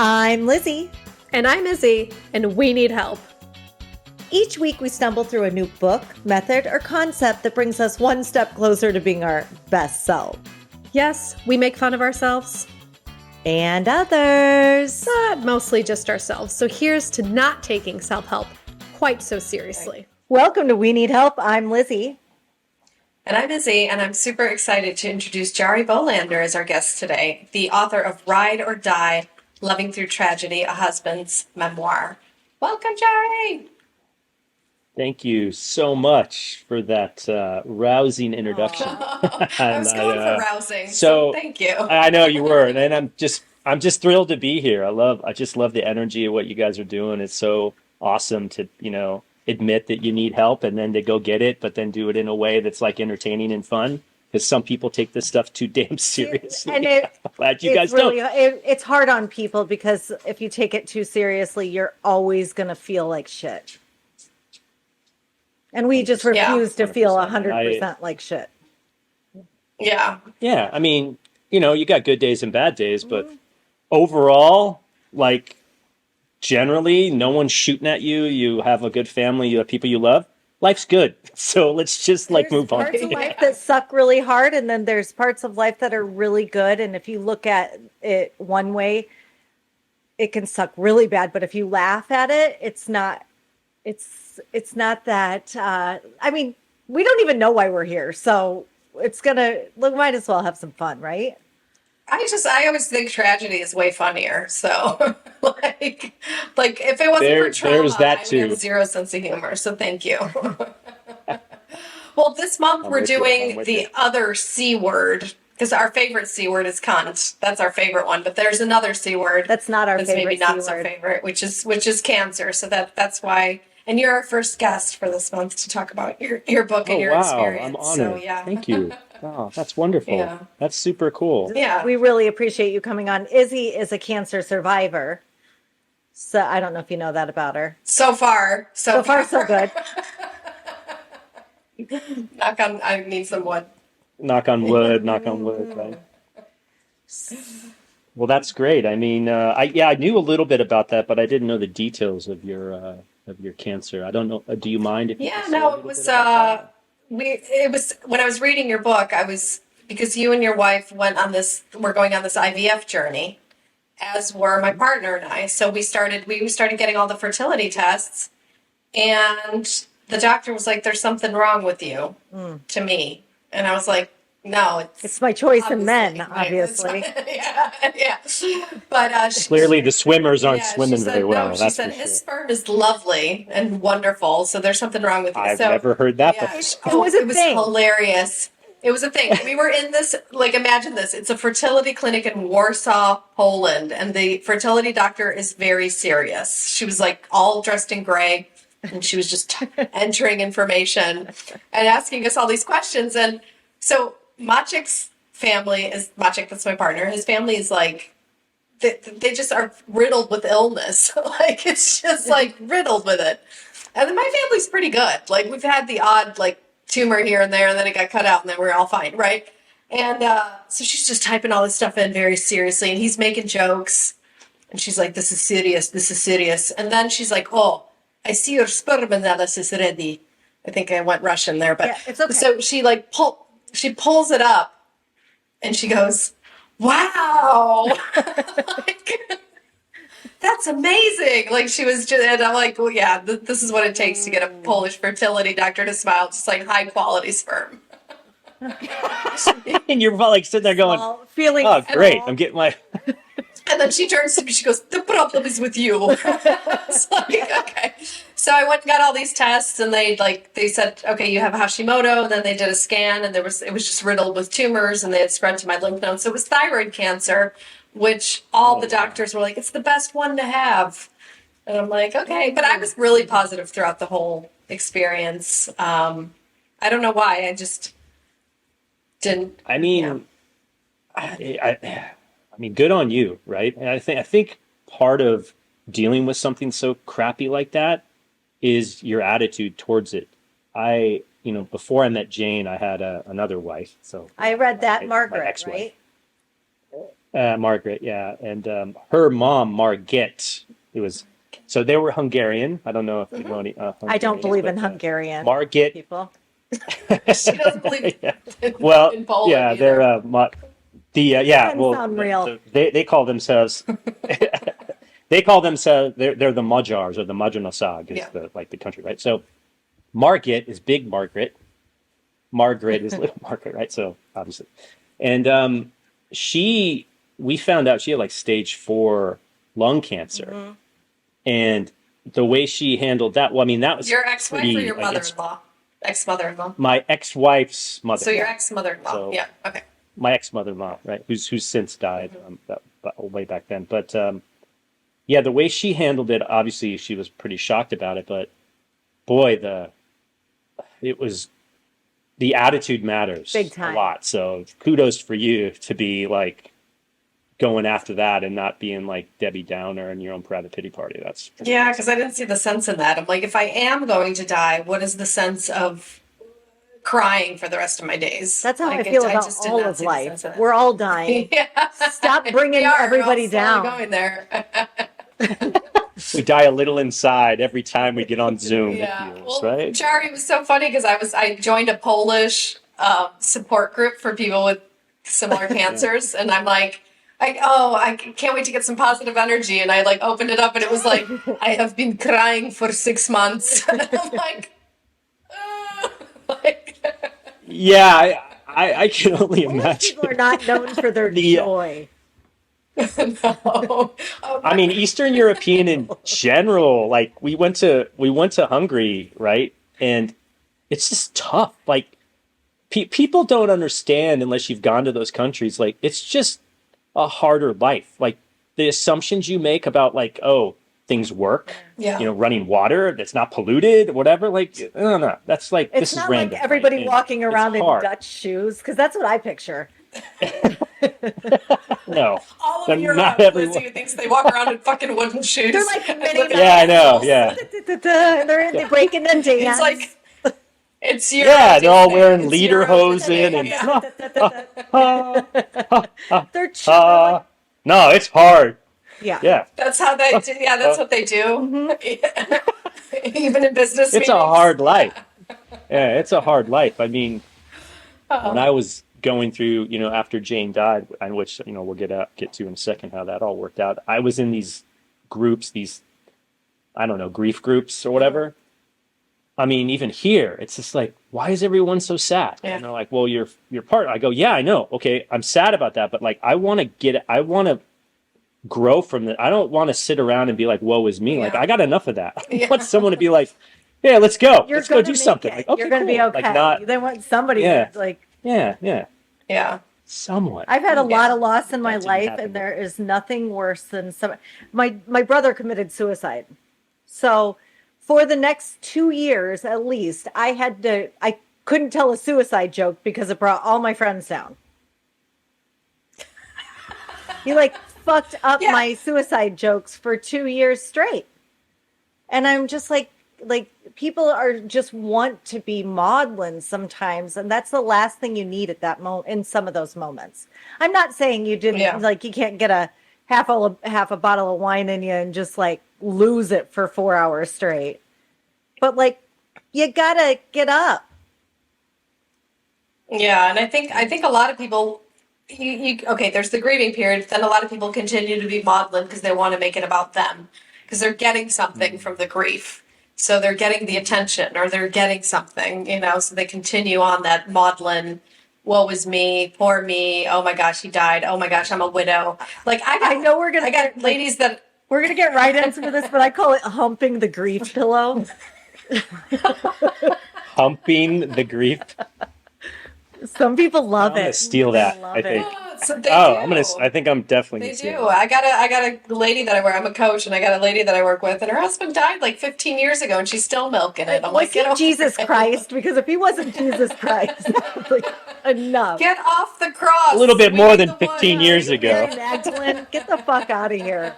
I'm Lizzy. And I'm Izzy, and we need help. Each week we stumble through a new book, method, or concept that brings us one step closer to being our best self. Yes, we make fun of ourselves. And others. But mostly just ourselves. So here's to not taking self-help quite so seriously. Welcome to We Need Help. I'm Lizzy. And I'm Izzy, and I'm super excited to introduce Jarie Bolander as our guest today, the author of Ride or Die, Loving Through Tragedy, A Husband's Memoir. Welcome, Jarie! Thank you so much for that rousing introduction. I was going for rousing, so thank you. I know you were, and I'm just thrilled to be here. I just love the energy of what you guys are doing. It's so awesome to, admit that you need help and then to go get it, but then do it in a way that's like entertaining and fun. Because some people take this stuff too damn seriously. And I'm glad you guys don't. It's hard on people because if you take it too seriously, you're always going to feel like shit. And we just refuse to feel 100% like shit. Yeah. Yeah. I mean, you got good days and bad days, but overall, like, generally, no one's shooting at you. You have a good family. You have people you love. Life's good. So let's just move on. There's parts of life that suck really hard, and then there's parts of life that are really good. And if you look at it one way, it can suck really bad. But if you laugh at it, it's not that. I mean, we don't even know why we're here, so we might as well have some fun, right? I always think tragedy is way funnier. So, like if it wasn't for trauma, there's that too. I would have zero sense of humor. So, thank you. Well, this month we're doing the other C word because our favorite C word is cunt. That's our favorite one. But there's another C word that's not our favorite. Maybe not C so word. favorite, which is cancer. So that's why. And you're our first guest for this month to talk about your book and your experience. I'm honored. So, yeah. Thank you. Oh, that's wonderful. Yeah. That's super cool. Yeah. We really appreciate you coming on. Izzy is a cancer survivor. So I don't know if you know that about her. So far, so good. I need some wood. Knock on wood, right? Well, that's great. I mean, I knew a little bit about that, but I didn't know the details of your cancer. I don't know. Do you mind if you Yeah, say no, a it little was bit about that? it was when I was reading your book, because you and your wife we're going on this IVF journey, as were my partner and I. So we started getting all the fertility tests, and the doctor was like, "There's something wrong with you," to me, and I was like, "No, it's my choice in men, obviously." yeah. But clearly the swimmers aren't swimming very well. No, she said his sperm is lovely and wonderful, so there's something wrong with you. I've never heard that before. It was hilarious. It was a thing. We were in this, imagine this. It's a fertility clinic in Warsaw, Poland, and the fertility doctor is very serious. She was all dressed in gray, and she was just entering information and asking us all these questions. And so Maciek's family is, Maciek, that's my partner, his family is they just are riddled with illness. It's just riddled with it. And then my family's pretty good. We've had the odd tumor here and there, and then it got cut out, and then we're all fine, right? And so she's just typing all this stuff in very seriously, and he's making jokes, and she's like, this is serious. And then she's like, oh, I see your sperm analysis ready. I think I went Russian there, but yeah, it's okay. So she pulls it up, and she goes, wow. That's amazing. She was just, and I'm like, well, yeah, this is what it takes to get a Polish fertility doctor to smile. Just high quality sperm. And you're sitting there going, oh, great. I'm getting my... And then she turns to me, she goes, the problem is with you. It's okay. So I went and got all these tests, and they said, okay, you have Hashimoto. And then they did a scan, and it was just riddled with tumors, and they had spread to my lymph nodes. So it was thyroid cancer, which all the doctors were like, it's the best one to have. And I'm like, okay. But I was really positive throughout the whole experience. I don't know why. I just didn't. I mean, I mean, good on you, right? And I think part of dealing with something so crappy like that is your attitude towards it. Before I met Jane, I had another wife. So I read that, my Margaret, ex-wife. right? Margaret, yeah, and her mom, Margit, it was. So they were Hungarian. I don't know if you know any I don't Hungarians, believe in but Hungarian Margit. people. She doesn't believe Yeah. in, Well, in Poland yeah, they're either. yeah. Doesn't Well, sound real. they call themselves they call themselves they're the Magyars or the Magyarország is Yeah. the like the country, right? So Margit is big Margaret. Margaret is little Margaret, right? So obviously, and she we found out she had like stage 4 lung cancer, and the way she handled that, well, I mean, that was Your ex-wife or pretty your like it's mother-in-law? Ex-mother-in-law. my ex-wife's mother. So your ex-mother-in-law. So Yeah. Okay. my ex-mother-in-law, right, who's since died way back then. But yeah, the way she handled it, obviously she was pretty shocked about it. But boy, it was the attitude matters Big a time. lot. So kudos for you to be like going after that and not being like Debbie Downer and your own private pity party. That's Yeah, because I didn't see the sense in that. I'm like, if I am going to die, what is the sense of crying for the rest of my days? That's how Like, I feel I about just did all not of see the sense life. in it. We're all dying. Yeah. Stop bringing We are. everybody We're all slowly down. going there. we die a little inside every time we get on Zoom. Yeah. It feels Well, right. Jarie, was so funny because I joined a Polish support group for people with similar cancers, and I'm like, I can't wait to get some positive energy, and I like opened it up, and it was like, I have been crying for 6 months. And I'm like, like Yeah, I can only Polish imagine. people are not known for their The, joy. no. Oh, I mean, Eastern European in general, like we went to Hungary, right? And it's just tough. Like people don't understand unless you've gone to those countries. Like it's just a harder life. Like the assumptions you make about like, oh, things work, yeah. running water that's not polluted, whatever. Like, no, that's like It's this is not random. like everybody right? And walking it's around in hard. Dutch shoes, because that's what I picture. No, All but of Europe, not everyone. Lizzy thinks they walk around in fucking wooden shoes. They're like mini Yeah, I know. Yeah. And they're breaking into dance. It's like it's your Yeah, they're all Disney. wearing It's your lederhosen Disney. and they're chilling. no, it's hard. Yeah. Yeah, That's how they do. Yeah, that's what they do. Even in business it's a meetings. hard life. Yeah, it's a hard life. I mean, when I was going through, after Jane died, and which we'll get to in a second how that all worked out. I was in these groups, these I don't know, grief groups or whatever. I mean, even here, it's just like, why is everyone so sad? Yeah. And they're like, well, your partner. I go, yeah, I know. Okay, I'm sad about that, but like, I want to grow from that. I don't want to sit around and be like, woe is me. Yeah. Like, I got enough of that. I Yeah. want someone to be like, yeah, let's go. You're Let's go gonna do make something. it. Like, okay, You're going to be cool. okay. Like, not, They want somebody Yeah. to, like, yeah, Yeah. somewhat. I've had a Yeah. lot of loss in my That didn't life, happen. and there is nothing worse than my brother committed suicide. So for the next 2 years at least, I couldn't tell a suicide joke because it brought all my friends down. He like fucked up Yeah. my suicide jokes for 2 years straight. And I'm just like people are just want to be maudlin sometimes, and that's the last thing you need at that moment in some of those moments. I'm not saying you didn't Yeah. like you can't get a half a bottle of wine in you and just like lose it for 4 hours straight. But like you gotta get up. Yeah, and I think a lot of people, okay, there's the grieving period. Then a lot of people continue to be maudlin because they want to make it about them because they're getting something from the grief. So they're getting the attention or they're getting something, so they continue on that maudlin, woe is me, poor me, oh my gosh, he died, oh my gosh, I'm a widow. Like I know I got get, ladies that we're gonna get right into this, but I call it humping the grief pillow. Humping the grief. Some people love I'm gonna it. steal They that, love I it. think. so they Oh, do. I think I'm definitely They gonna steal do. that. I got a lady that I work. I'm a coach, and I got a lady that I work with, and her husband died like 15 years ago, and she's still milking it. I'm Was like, get he over Jesus it. Christ? Because if he wasn't Jesus Christ, like, enough. Get off the cross. A little bit We more need than the 15 wood. years ago. Mary Magdalene, get the fuck out of here.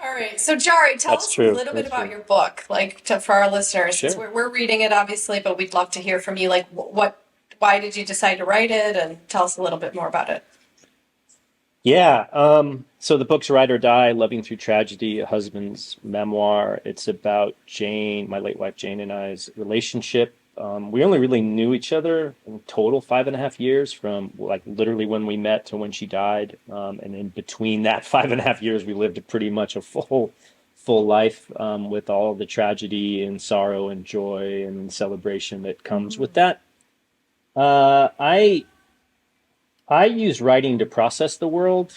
All right. So, Jarie, tell That's us true. a little bit That's about true. your book, like for our listeners. Sure. Since we're reading it, obviously, but we'd love to hear from you. Like, what why did you decide to write it? And tell us a little bit more about it. Yeah. So the book's Ride or Die, Loving Through Tragedy, a husband's memoir. It's about Jane, my late wife Jane, and I's relationship. We only really knew each other in total 5.5 years, from like literally when we met to when she died. And in between that 5.5 years, we lived pretty much a full life, with all the tragedy and sorrow and joy and celebration that comes with that. I use writing to process the world.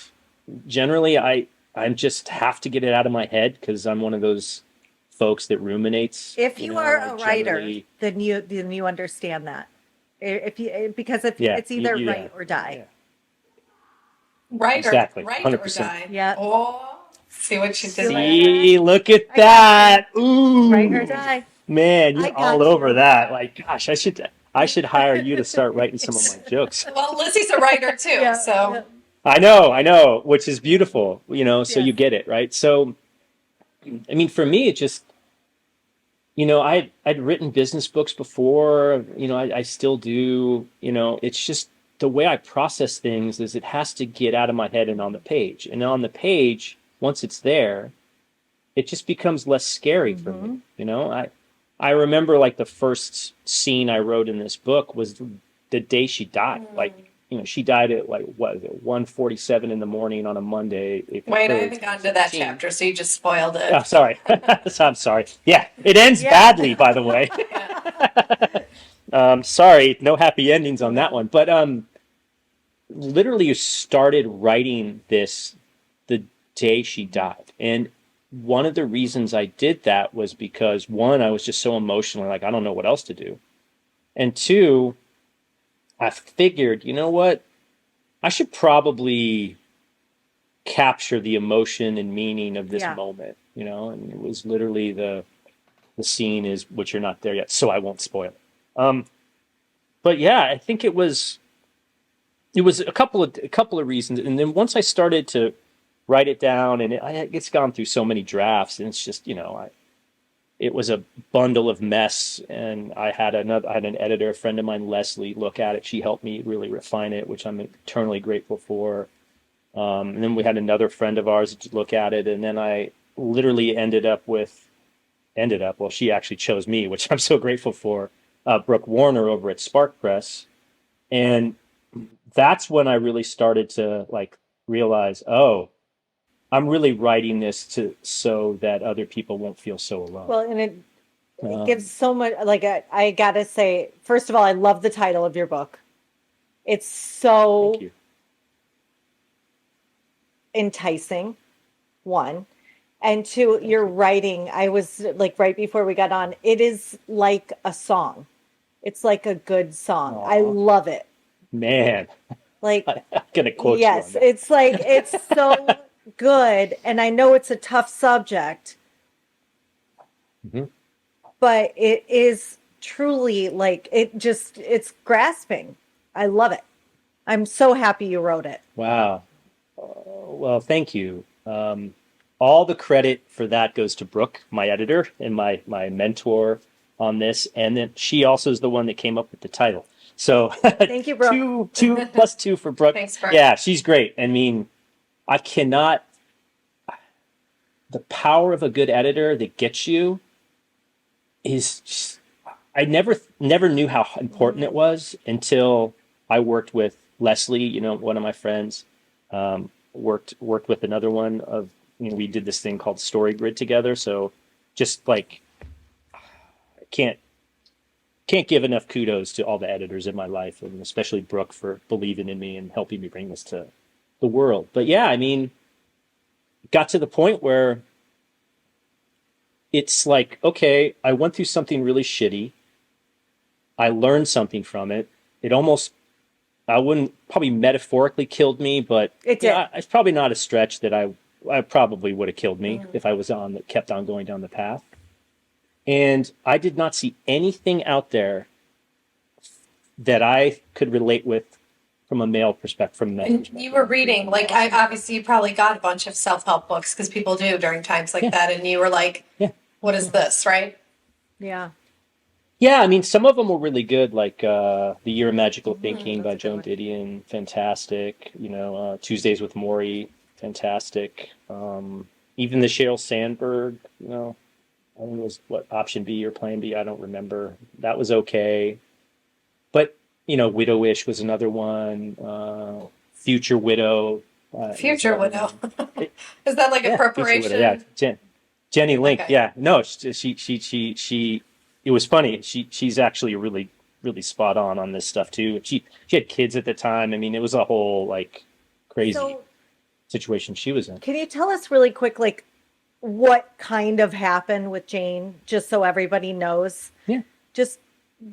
Generally, I just have to get it out of my head because I'm one of those folks that ruminates. If you are I a writer, generally, then you understand that. If you because if yeah, it's either yeah, write or die. yeah, Write exactly, or 100%. die. Yeah. Oh, see what you did there. See, look at I got that. Write or Ooh, die. man, I you're all got over you. that. Like, gosh, I should hire you to start writing some of my jokes. Well, Lizzy's a writer too, Yeah. so I know, which is beautiful, so Yes. you get it, right? So, I mean, for me, it just, I'd written business books before, I still do, it's just the way I process things is it has to get out of my head and on the page. And on the page, once it's there, it just becomes less scary for me. I remember like the first scene I wrote in this book was the day she died. Like, she died at like what is it, 1:47 in the morning on a Monday, April wait, I 3rd, haven't gotten to that 2017. chapter, so you just spoiled Oh, it. sorry. I'm sorry. Yeah, it ends Yeah. badly, by the way. Sorry, no happy endings on that one. But literally started writing this the day she died. And one of the reasons I did that was because one, I was just so emotional, like I don't know what else to do. And two, I figured, you know what? I should probably capture the emotion and meaning of this Yeah. moment, and it was literally the scene is which you're not there yet, so I won't spoil it. But yeah, I think it was a couple of reasons, and then once I started to write it down, and it's gone through so many drafts, and it's just it was a bundle of mess, and I had an editor, a friend of mine, Leslie, look at it. She helped me really refine it, which I'm eternally grateful for. And then we had another friend of ours look at it, and then I literally well, she actually chose me, which I'm so grateful for, Brooke Warner over at Spark Press. And that's when I really started to like realize, oh, I'm really writing this so that other people won't feel so alone. Well, and it Um, gives so much. Like I gotta say, first of all, I love the title of your book. It's so Thank you. enticing. One. And two, your writing, I was like right before we got on, it is like a song. It's like a good song. I Aw. love it. Man, Like, I'm gonna quote you on yes, that. it's like, it's so good. And I know it's a tough subject, Mhm. but it is truly like, it's grasping. I love it. I'm so happy you wrote it. Wow. Well, thank you. All the credit for that goes to Brooke, my editor and my mentor on this, and then she also is the one that came up with the title. So Thank you, Brooke. two plus two for Brooke. Thanks, Brooke. Yeah, she's great. I mean, I cannot. The power of a good editor that gets you is just, I never knew how important it was until I worked with Leslie, one of my friends, worked with another one of, we did this thing called Story Grid together. So just like, I can't give enough kudos to all the editors in my life, and especially Brooke for believing in me and helping me bring this to the world. But yeah, I mean, it got to the point where it's like, okay, I went through something really shitty. I learned something from it. It almost, I wouldn't probably metaphorically killed me, but It did. it's probably not a stretch that I probably would have killed me if I was kept on going down the path. And I did not see anything out there that I could relate with from a male perspective, from a male And perspective. you were reading, like, I obviously you probably got a bunch of self-help books because people do during times like Yeah. that, and you were like, Yeah. what is this, right? Yeah. Yeah, I mean, some of them were really good, like The Year of Magical Thinking That's by a good Joan one. Didion, fantastic. Tuesdays with Morrie, fantastic. Even the Sheryl Sandberg, I think it was what Option B or Plan B, I don't remember. That was okay. But Widowish was another one. Future Widow was Future another widow. one. It- Is that like a yeah, Future Widow. Yeah, preparation? Jenny Link. Okay. Yeah, no, she. It was funny. She's actually really really spot on this stuff too. She had kids at the time. I mean, it was a whole like crazy So, situation she was in. can you tell us really quick, like, what kind of happened with Jane, just so everybody knows? Yeah, Just,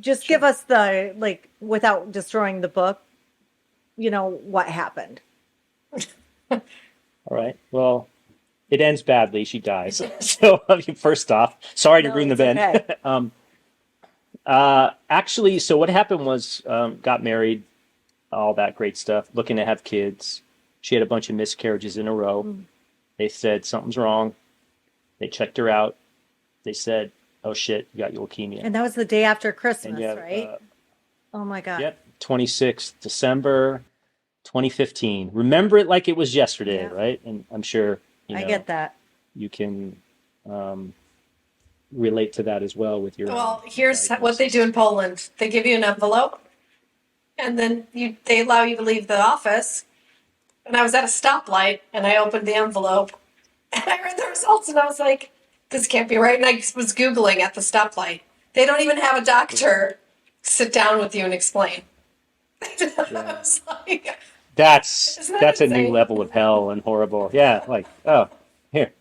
just give us the, like, without destroying the book, what happened. all right. Well, it ends badly. She dies. So, I mean, first off, sorry to No, ruin the it's bend. okay. Actually, so what happened was, got married, all that great stuff, looking to have kids. She had a bunch of miscarriages in a row. They said something's wrong. They checked her out. They said, "Oh shit, you got leukemia." And that was the day after And Christmas, yeah, right? Oh my God. yep, 26th December 2015. Remember it like it was yesterday, Yeah, right? And I'm sure I get that. you can um, relate to that as well with your own Well, here's what they do diagnosis. in Poland. They give you an envelope, and then they allow you to leave the office. And I was at a stoplight, and I opened the envelope, and I read the results, and I was like, "This can't be right." And I was Googling at the stoplight. They don't even have a doctor sit down with you and explain. I Yeah. was like, That's "Isn't that that's a new insane?" level of hell and horrible. Yeah, like, oh, here,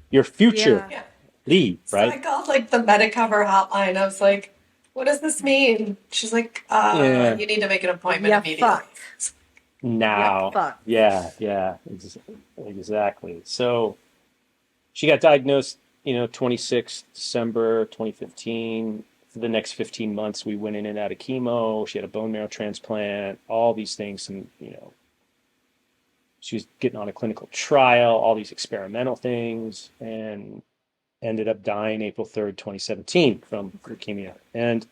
your future Yeah. Yeah. leave, So I right? called like the Medicover hotline. I was like, "What does this mean?" She's like, Yeah. you need to make an appointment Yeah, immediately." fucked. Yep, Now, fucked. yeah, exactly. So she got diagnosed, 26th December 2015. For the next 15 months, we went in and out of chemo. She had a bone marrow transplant, all these things. And, she was getting on a clinical trial, all these experimental things, and ended up dying April 3rd, 2017 from leukemia. And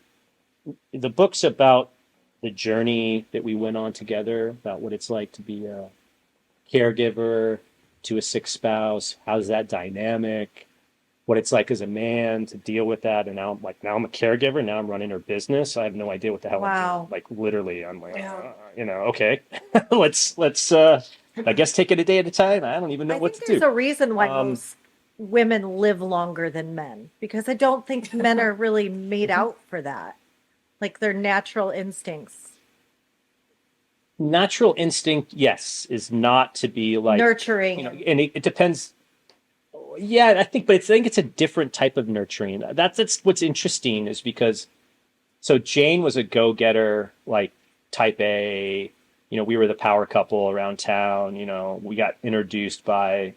the book's about the journey that we went on together, about what it's like to be a caregiver to a sick spouse. How's that dynamic? What it's like as a man to deal with that. And now I'm a caregiver. Now I'm running her business. I have no idea what the hell I'm doing. Wow. Like literally, I'm like, Yeah. okay, let's I guess take it a day at a time. I don't even know I what think to there's do. a reason why Um, most women live longer than men, because I don't think men are really made mhm. out for that. Like their natural instincts, Natural instinct, yes, is not to be like, nurturing and and it depends. Yeah, I think it's a different type of nurturing. That's what's interesting is because so Jane was a go-getter, like type A. We were the power couple around town. We got introduced by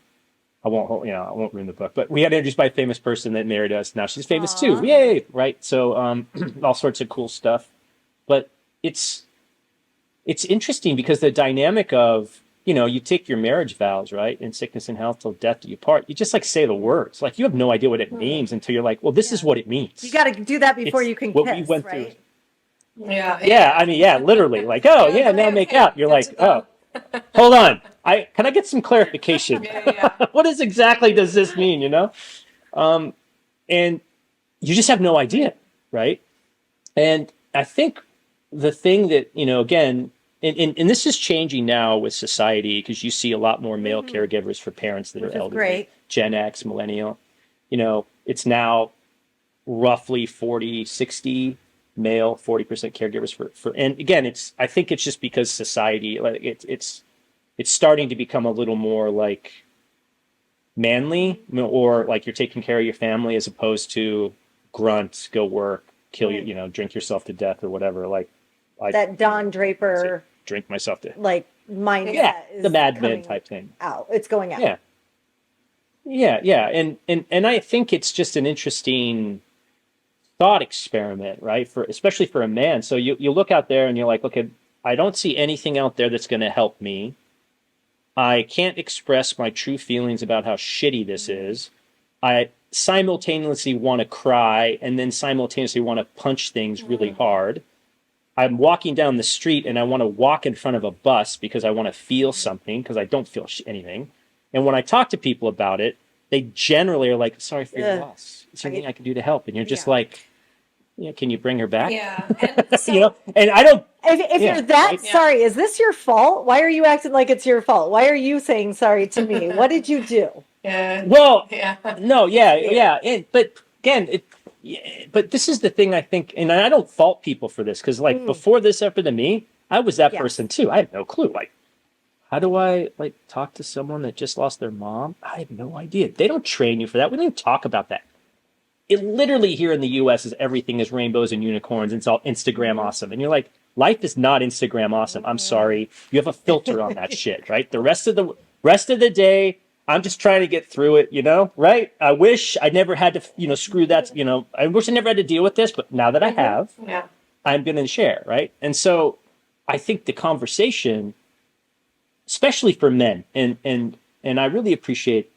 I won't ruin the book, but we got introduced by a famous person that married us. Now she's famous too. aw. Yay! Right? So all sorts of cool stuff. But it's it's interesting because the dynamic of you take your marriage vows, right? In sickness and health till death do you part. You just like say the words. Like you have no idea what it means until you're like, well, this is Yeah. what it You means. got to do that before It's you can what we kiss, went through. right? Yeah. Yeah, I mean, yeah, literally. Like, oh Yeah, yeah, now okay, make okay. out. You're Get like, to oh, the. hold on. Can I get some clarification? Yeah. What is exactly does this mean, Um, and you just have no idea, right? And I think the thing that, again, and this is changing now with society because you see a lot more male Hmm. caregivers for parents that are Which is elderly, great. Gen X, millennial. It's now roughly 40-60 male, 40% caregivers for, and again, I think it's just because society, like it's starting to become a little more like manly, or like you're taking care of your family as opposed to grunt, go work, kill you, Right. drink yourself to death or whatever. Like I, That Don I'd say Draper, drink myself to, like, yeah, mindset the is Mad Men coming type thing. out. It's going out. Yeah, yeah, and I think it's just an interesting thought experiment, right? For especially for a man. So you look out there and you're like, okay, I don't see anything out there that's going to help me. I can't express my true feelings about how shitty this is. I simultaneously want to cry and then simultaneously want to punch things really hard. I'm walking down the street and I want to walk in front of a bus because I want to feel something because I don't feel anything. And when I talk to people about it, they generally are like, sorry for your loss. Is there anything I can do to help? And you're just like, can you bring her back? Yeah. And so, and I don't. If you're that right? sorry, is this your fault? Why are you acting like it's your fault? Why are you saying sorry to me? What did you do? Well, yeah. no, but again, but this is the thing I think, and I don't fault people for this because, like, before this happened to me, I was that person too. I had no clue. Like, how do I talk to someone that just lost their mom? I have no idea. They don't train you for that. We don't even talk about that. It literally here in the U.S. is everything is rainbows and unicorns. And it's all Instagram awesome, and you're like, life is not Instagram awesome. I'm sorry, you have a filter on that shit, right? The rest of the day, I'm just trying to get through it, right? I wish I never had to, screw that, I wish I never had to deal with this, but now that I have, I'm going to share, right? And so I think the conversation, especially for men, and I really appreciate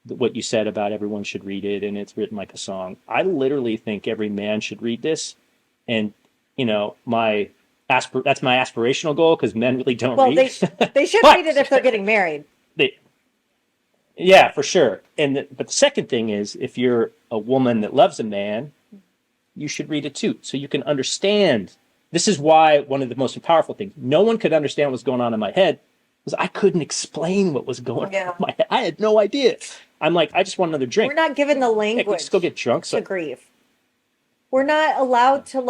what you said about everyone should read it and it's written like a song. I literally think every man should read this, and that's my aspirational goal because men really don't read. They should read it if they're getting married. Yeah, for sure. But the second thing is, if you're a woman that loves a man, you should read it too, so you can understand. This is why one of the most powerful things. No one could understand what was going on in my head because I couldn't explain what was going on in my head. I had no idea. I'm like, I just want another drink. We're not given the language. Hey, just go get drunk. To grieve. We're not allowed to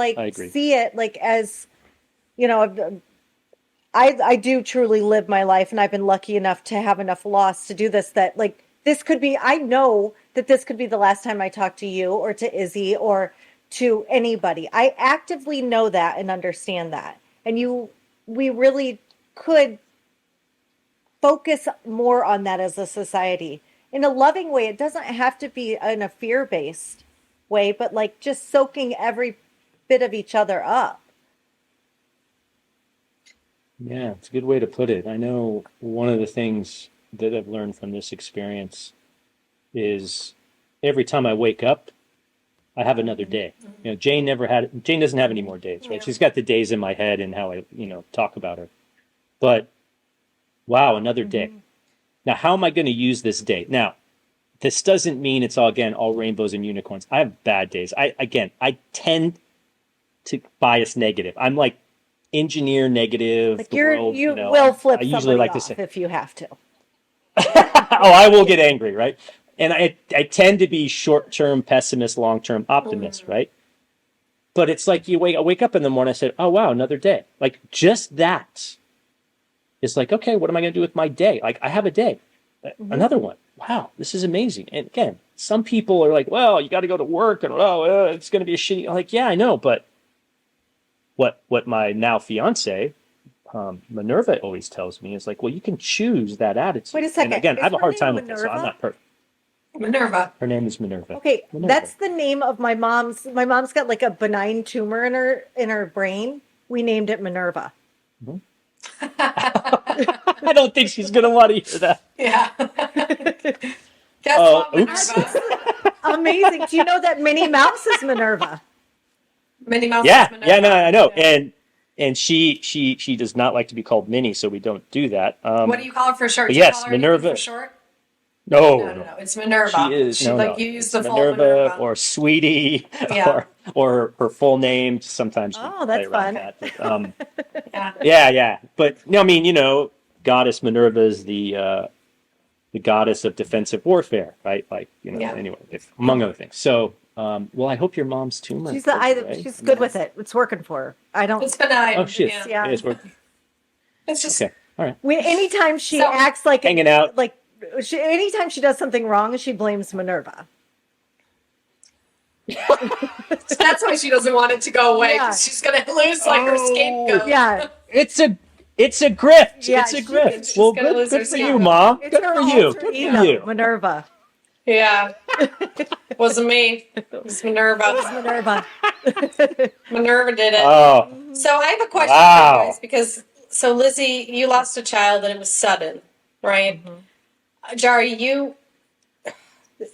see it as, I do truly live my life, and I've been lucky enough to have enough loss to do this, that this could be, I know that this could be the last time I talk to you or to Izzy or to anybody. I actively know that and understand that. And we really could focus more on that as a society in a loving way. It doesn't have to be in a fear-based way, but just soaking every bit of each other up. Yeah, it's a good way to put it. I know one of the things that I've learned from this experience is every time I wake up, I have another day. Jane doesn't have any more days, right? She's got the days in my head and how I, talk about her. But wow, another day. Now, how am I going to use this day? Now, this doesn't mean it's all rainbows and unicorns. I have bad days. I tend to bias negative. I'm like engineer negative. You will flip I usually like off to say if you have to. I will get angry, right? And I tend to be short-term pessimist, long-term optimist, right? But it's like I wake up in the morning, I said, oh, wow, another day. Just that. It's okay, what am I going to do with my day? I have a day, another one. Wow, this is amazing. And again, some people are like, well, you got to go to work and it's going to be a shitty. I'm like, yeah, I know. But what my now fiance, Minerva always tells me is well, you can choose that attitude. Wait a second. And again, I have a hard time with Minerva? this, so I'm not perfect. Minerva. Her name is Minerva. Okay, Minerva. That's the name of my mom's. My mom's got a benign tumor in her brain. We named it Minerva. Mm-hmm. I don't think she's going to want to hear that. Yeah. Guess what, oops. Minerva? Amazing. Do you know that Minnie Mouse is Minerva? Minnie Mouse Yeah, is Minerva. yeah, no, I know. Yeah. And she does not like to be called Minnie, so we don't do that. What do you call her for short? But Do you yes, call her Minerva. for short? No. It's Minerva. She is You use the full Minerva or Sweetie, or her full name. Sometimes. Oh, that's fun. That. But, yeah. But no, I mean, Goddess Minerva is the goddess of defensive warfare, right? Anyway, among other things. So, well, I hope your mom's tumor. She's good with it. It's working for her. I don't. It's benign. Oh shit! Yeah. It's working. It's just okay. All right. Anytime she acts like hanging out, anytime she does something wrong, she blames Minerva. That's why she doesn't want it to go away, because she's going to lose her scapegoat. Yeah. It's a grift. Yeah, it's a grift. she's Well, gonna lose her good for you, scapegoat. Mom. It's Good her for you. alter Good ego, for you. Minerva. Yeah. Wasn't me. It was Minerva. Minerva. Minerva did it. Oh. So I have a question for you guys, because Lizzy, you lost a child and it was sudden, right? Jarie,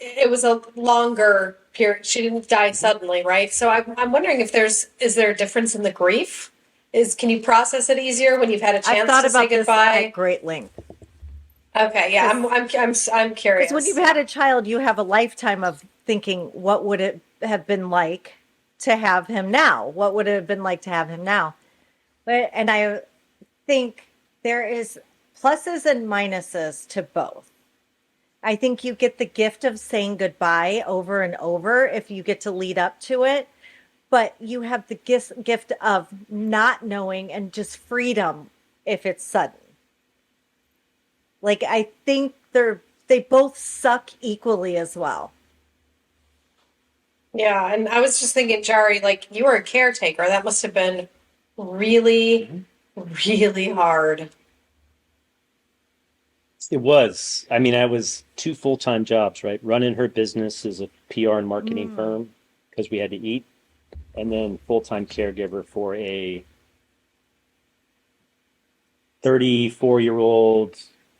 it was a longer period. She didn't die suddenly, right? So I'm wondering if is there a difference in the grief? Can you process it easier when you've had a I've chance thought to say about this goodbye? at great length. Okay, yeah, I'm curious. Because when you've had a child, you have a lifetime of thinking, what would it have been like to have him now? What would it have been like to have him now? And I think there is pluses and minuses to both. I think you get the gift of saying goodbye over and over if you get to lead up to it, but you have the gift of not knowing and just freedom if it's sudden. Like I think they both suck equally as well. Yeah, and I was just thinking, Jarie, like you were a caretaker. That must have been really, really hard. It was. I mean, I was 2 full-time jobs, right? Running her business as a PR and marketing firm because we had to eat, and then full-time caregiver for a 34-year-old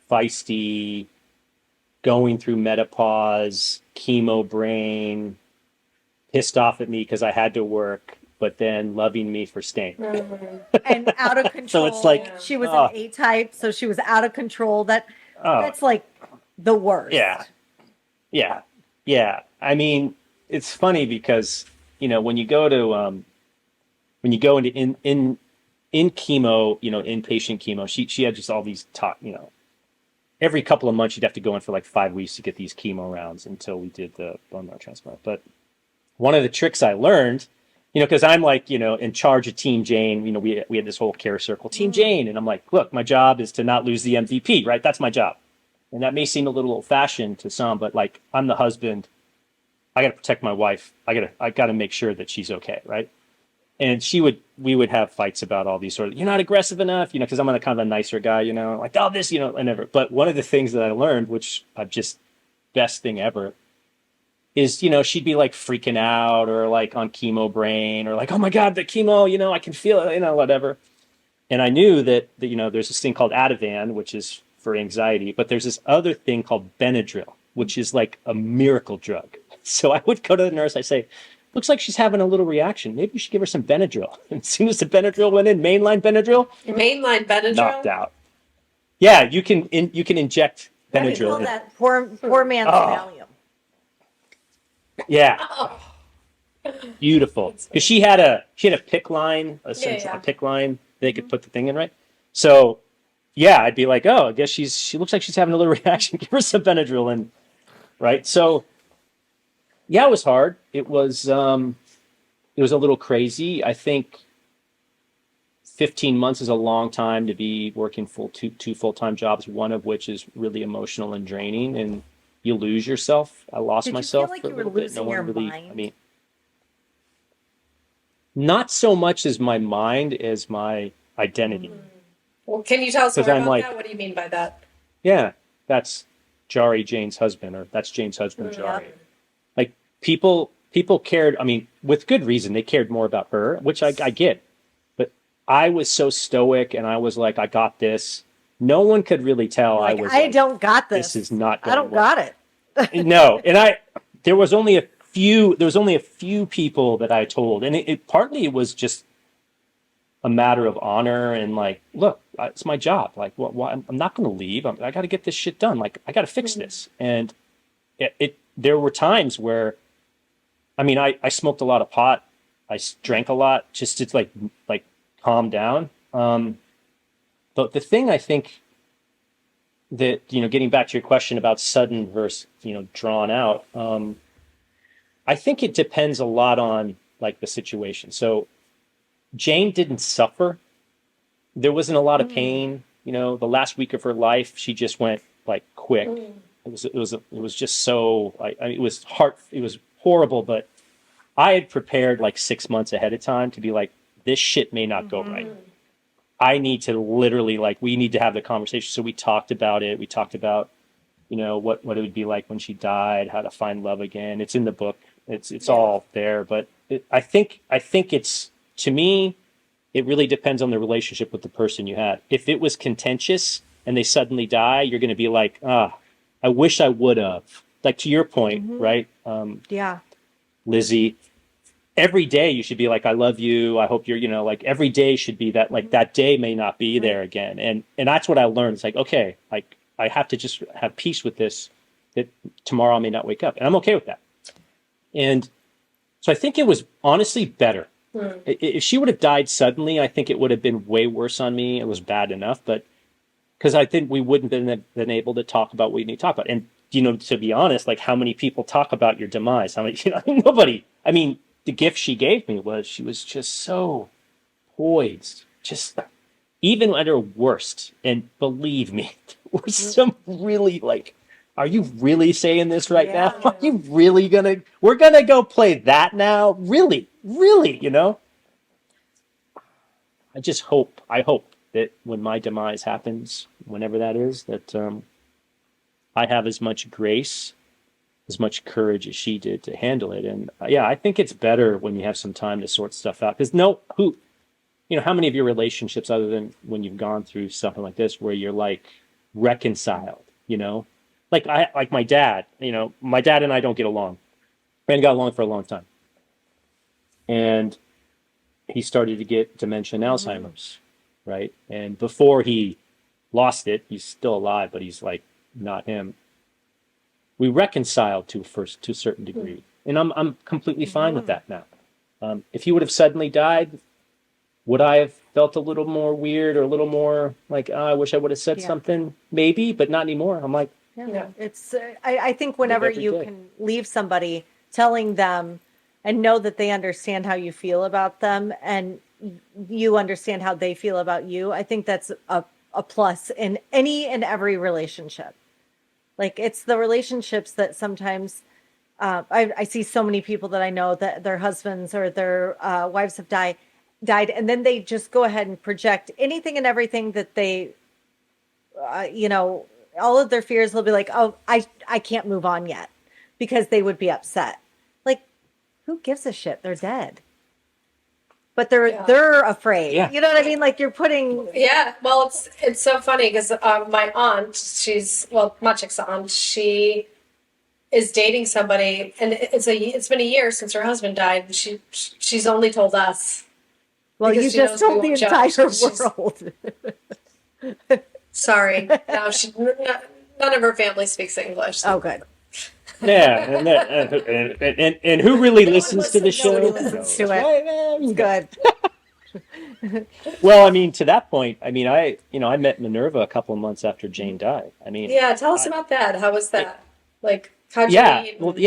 feisty, going through menopause, chemo brain, pissed off at me because I had to work, but then loving me for staying. And out of control. So it's like, she was an A-type, so she was out of control. That's like the worst. Yeah. I mean, it's funny because when you go into in chemo, inpatient chemo, she had just all these every couple of months she'd have to go in for like 5 weeks to get these chemo rounds until we did the bone marrow transplant. But one of the tricks I learned, because I'm like, in charge of Team Jane, we had this whole care circle, Team Jane. And I'm like, look, my job is to not lose the MVP, right? That's my job. And that may seem a little old fashioned to some, but like, I'm the husband. I got to protect my wife. I got to make sure that she's okay. Right. And we would have fights about all these sort of, you're not aggressive enough, because I'm a kind of a nicer guy, like, oh, this, and never. But one of the things that I learned, which I've just best thing ever, is, she'd be like freaking out or like on chemo brain or like, oh my God, the chemo, I can feel it, whatever. And I knew that, there's this thing called Ativan, which is for anxiety, but there's this other thing called Benadryl, which is like a miracle drug. So I would go to the nurse, I say, looks like she's having a little reaction. Maybe you should give her some Benadryl. And as soon as the Benadryl went in, mainline Benadryl, knocked out. Yeah, you can inject Benadryl. Call that poor man's Valium. Yeah. Beautiful. Because she had a PICC line, a PICC line they could put the thing in, right? So yeah, I'd be like, oh, I guess she looks like she's having a little reaction. Give her some Benadryl and right. So yeah, it was hard. It was a little crazy. I think 15 months is a long time to be working two full-time jobs, one of which is really emotional and draining, and you lose yourself. I lost myself for a little bit. No one really, I mean, not so much as my mind as my identity. Well, can you tell us more about that? What do you mean by that? Yeah, that's Jarie, Jane's husband, or that's Jane's husband, Jarie. Like people cared. I mean, with good reason, they cared more about her, which I get. But I was so stoic, and I was like, I got this. No one could really tell. Like, I don't got this. This is not. I don't got it. No, and there was only a few people that I told, and it partly it was just a matter of honor and like, look, it's my job. Like, I'm not going to leave. I got to get this shit done. Like, I got to fix this. And there were times where, I mean, I smoked a lot of pot. I drank a lot just to like calm down. But the thing I think that, getting back to your question about sudden versus, drawn out, I think it depends a lot on like the situation. So Jane didn't suffer. There wasn't a lot of pain. The last week of her life, she just went like quick. It was just so, it was horrible, but I had prepared like 6 months ahead of time to be like, this shit may not go right. I need to literally we need to have the conversation. So we talked about it. We talked about, what it would be like when she died, how to find love again. It's in the book. It's all there. But I think it's, to me, it really depends on the relationship with the person you had. If it was contentious and they suddenly die, you're going to be like, I wish I would have. like to your point, right? Yeah. Lizzy, every day you should be like, I love you. I hope you're, like every day should be that, like that day may not be there again. And that's what I learned. It's like, okay, like I have to just have peace with this, that tomorrow I may not wake up. And I'm okay with that. And so I think it was honestly better. If she would have died suddenly, I think it would have been way worse on me. It was bad enough, but because I think we wouldn't have been able to talk about what we need to talk about. And, to be honest, like how many people talk about your demise? How many, nobody. I mean, the gift she gave me was she was just so poised, just even at her worst. And believe me, there were some really like, are you really saying this right now? Are you really we're gonna go play that now? Really? Really? I hope that when my demise happens, whenever that is, that I have as much grace, as much courage as she did to handle it. And yeah, I think it's better when you have some time to sort stuff out. Because how many of your relationships, other than when you've gone through something like this, where you're like reconciled, like my dad, my dad and I don't get along. We hadn't got along for a long time. And he started to get dementia and Alzheimer's, right? And before he lost it, he's still alive, but he's like not him. We reconciled to a certain degree, and I'm completely fine with that now. If he would have suddenly died, would I have felt a little more weird or a little more like, I wish I would have said something? Maybe, but not anymore. I'm like, It's, I think whenever you can leave somebody, telling them and know that they understand how you feel about them and you understand how they feel about you, I think that's a plus in any and every relationship. Like it's the relationships that sometimes I see so many people that I know that their husbands or their wives have died, and then they just go ahead and project anything and everything that they, all of their fears. They'll be like, "Oh, I can't move on yet," because they would be upset. Like, who gives a shit? They're dead. But they're afraid. Yeah. You know what I mean? Like you're putting. Yeah, well, it's so funny because my aunt, Maciek's aunt, she is dating somebody, and it's been a year since her husband died. And she's only told us. Well, you just told the entire world. Sorry, no, none of her family speaks English. So. Oh, good. Yeah, and who really listens to the show? Nobody listens to it. Good. Well, I mean, to that point, I mean, I met Minerva a couple of months after Jane died. I mean, Yeah, tell us about that. How was that? Like, how'd you meet? Well,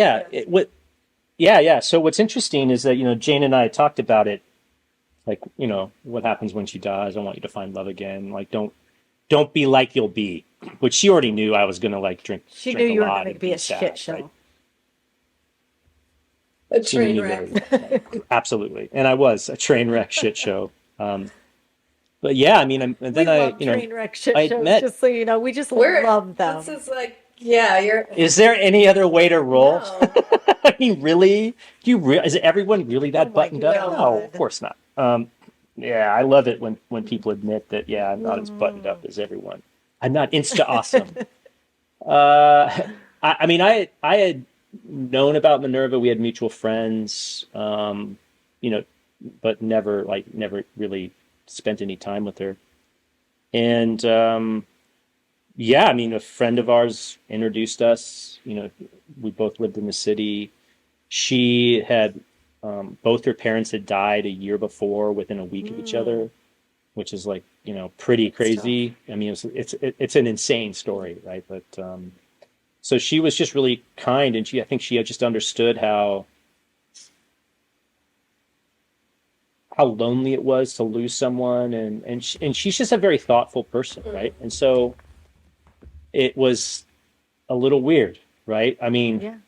yeah. So what's interesting is that Jane and I talked about it, like what happens when she dies. I want you to find love again. Like don't be like you'll be, which she already knew I was gonna like drink. She drink knew you were lot going to and be a sad, shit show. right? A She train knew wreck. very well. Absolutely, and I was a train wreck shit show. But yeah, I mean, and then We love train wreck shit I shows, met. just so you know. We just love them. This is like, yeah, you're. Is there any other way to roll? No. I mean, really? Is everyone really that my buttoned up? God. No, of course not. Yeah, I love it when people admit that. Yeah, I'm not as buttoned up as everyone. I'm not insta awesome. I mean, I had known about Minerva. We had mutual friends, but never really spent any time with her. And yeah, I mean, a friend of ours introduced us. We both lived in the city. She had both her parents had died a year before, within a week of each other, which is like pretty crazy. I mean, it's an insane story, right? But so she was just really kind, and I think she had just understood how lonely it was to lose someone, and she's just a very thoughtful person, right? And so it was a little weird, right? I mean,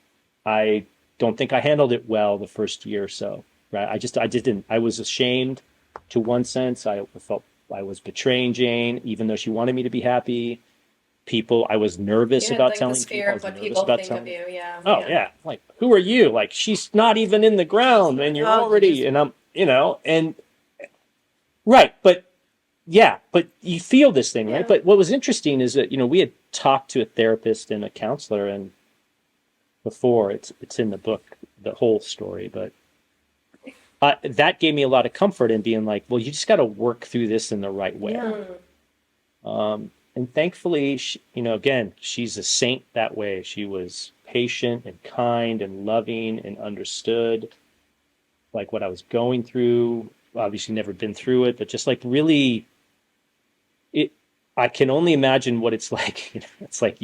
I don't think I handled it well the first year or so, right? I just didn't. I was ashamed to one sense. I felt I was betraying Jane, even though she wanted me to be happy. I was nervous about like telling this people. fear I of was what nervous people about think telling. of you. Yeah. Oh yeah, like who are you? Like she's not even in the ground, and you're already, and I'm, and right, but you feel this thing, right? But what was interesting is that we had talked to a therapist and a counselor, and before. It's in the book, the whole story, but that gave me a lot of comfort in being like, well, you just got to work through this in the right way. Yeah. And thankfully, again, she's a saint that way. She was patient and kind and loving and understood like what I was going through. Obviously never been through it, but just like really I can only imagine what it's like. It's like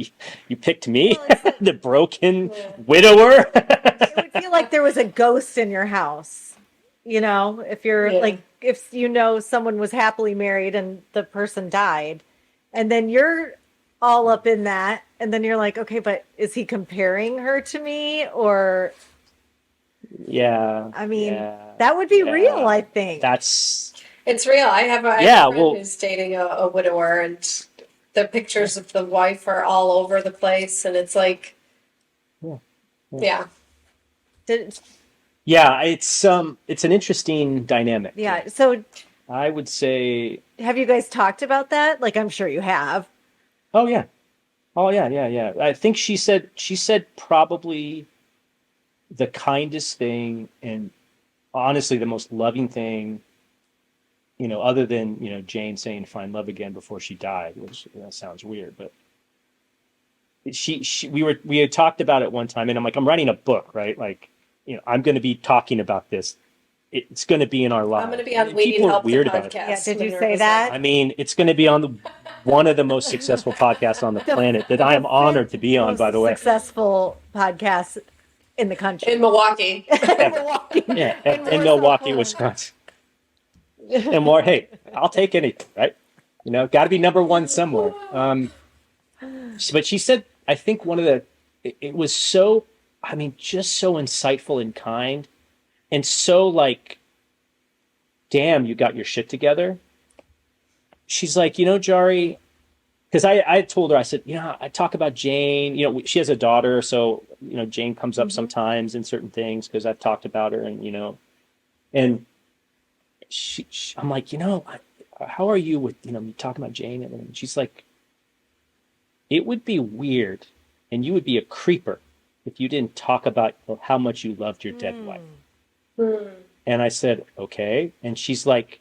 you picked me, Well, it's like, the broken widower. it would feel like there was a ghost in your house. If you're like, if someone was happily married and the person died, and then you're all up in that, and then you're like, okay, but is he comparing her to me? Or, Yeah. I mean, Yeah, that would be yeah. real, I think. It's real. I have a friend who's dating a widower, and the pictures of the wife are all over the place, and it's like, yeah. Yeah, it's an interesting dynamic. Yeah. So I would say, have you guys talked about that? Like, I'm sure you have. oh yeah. Yeah. I think she said probably the kindest thing and honestly the most loving thing, other than, Jane saying find love again before she died, which sounds weird, but we had talked about it one time, and I'm like, I'm writing a book, right? Like, I'm going to be talking about this. It's going to be in our lives. I'm going to be on We Need People are Help weird the about it. podcast. Yeah, did you say that? I mean, it's going to be on one of the most successful podcasts on the planet that I am honored to be on, by the way. Successful podcast in the country. In Milwaukee. Yeah, in Milwaukee, Wisconsin. And more, hey, I'll take anything, right? Got to be number one somewhere. But she said, I think it was so, just so insightful and kind, and so like, damn, you got your shit together. She's like, Jarie, because I told her, I said, I talk about Jane, she has a daughter, so, Jane comes up sometimes in certain things because I've talked about her and I'm like, how are you with, me talking about Jane? And she's like, it would be weird and you would be a creeper if you didn't talk about how much you loved your dead wife. And I said, okay. And she's like,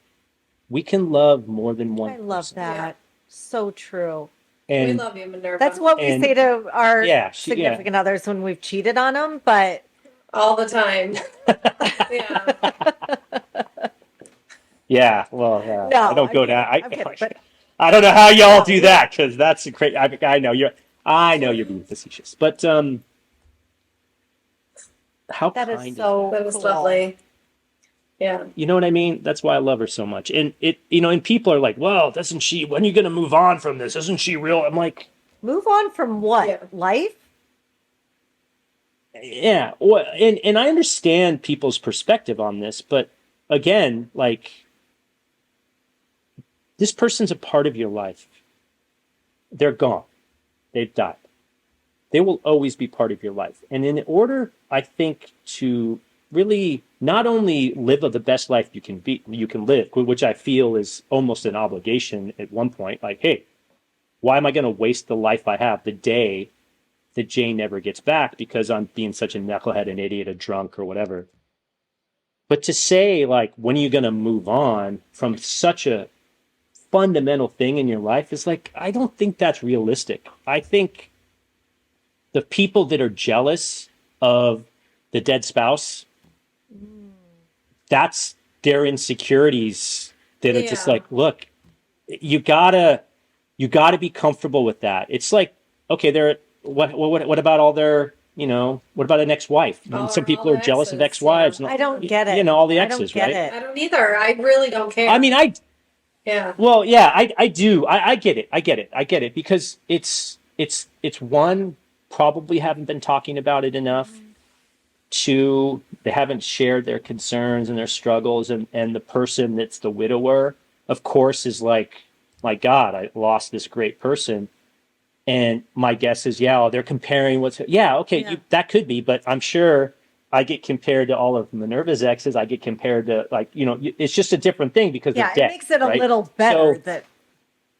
we can love more than one person. I love that. Yeah. So true. We And love you, Minerva. That's what we say to our significant yeah. others when we've cheated on them, but all the time. Yeah, well, no, I don't go down. I don't know how y'all do that because that's a great. I know you're being facetious, but how that kind is so that was cool. lovely. Yeah, you know what I mean. That's why I love her so much. And and people are like, "Well, doesn't she? When are you going to move on from this? Isn't she real?" I'm like, move on from what? Yeah. Life? Yeah, well, and I understand people's perspective on this, but again, like, this person's a part of your life. They're gone. They've died. They will always be part of your life. And in order, I think, to really not only live the best life you can live, which I feel is almost an obligation at one point, like, hey, why am I going to waste the life I have the day that Jane never gets back because I'm being such a knucklehead, an idiot, a drunk, or whatever? But to say, like, when are you going to move on from such a fundamental thing in your life is like, I don't think that's realistic. I think the people that are jealous of the dead spouse, that's their insecurities that are just like, look, you gotta be comfortable with that. It's like, okay, what about all their, what about an ex-wife? Some people are jealous of ex-wives. Yeah. I don't get it. All the exes, right? I don't either. I really don't care. I mean, yeah. Well, yeah, I do. I get it because it's one, probably haven't been talking about it enough. Two, they haven't shared their concerns and their struggles, and the person that's the widower, of course, is like, my God, I lost this great person. And my guess is, they're comparing that could be, but I'm sure I get compared to all of Minerva's exes. I get compared to, like, it's just a different thing because they're dead. It makes it a right? little better that.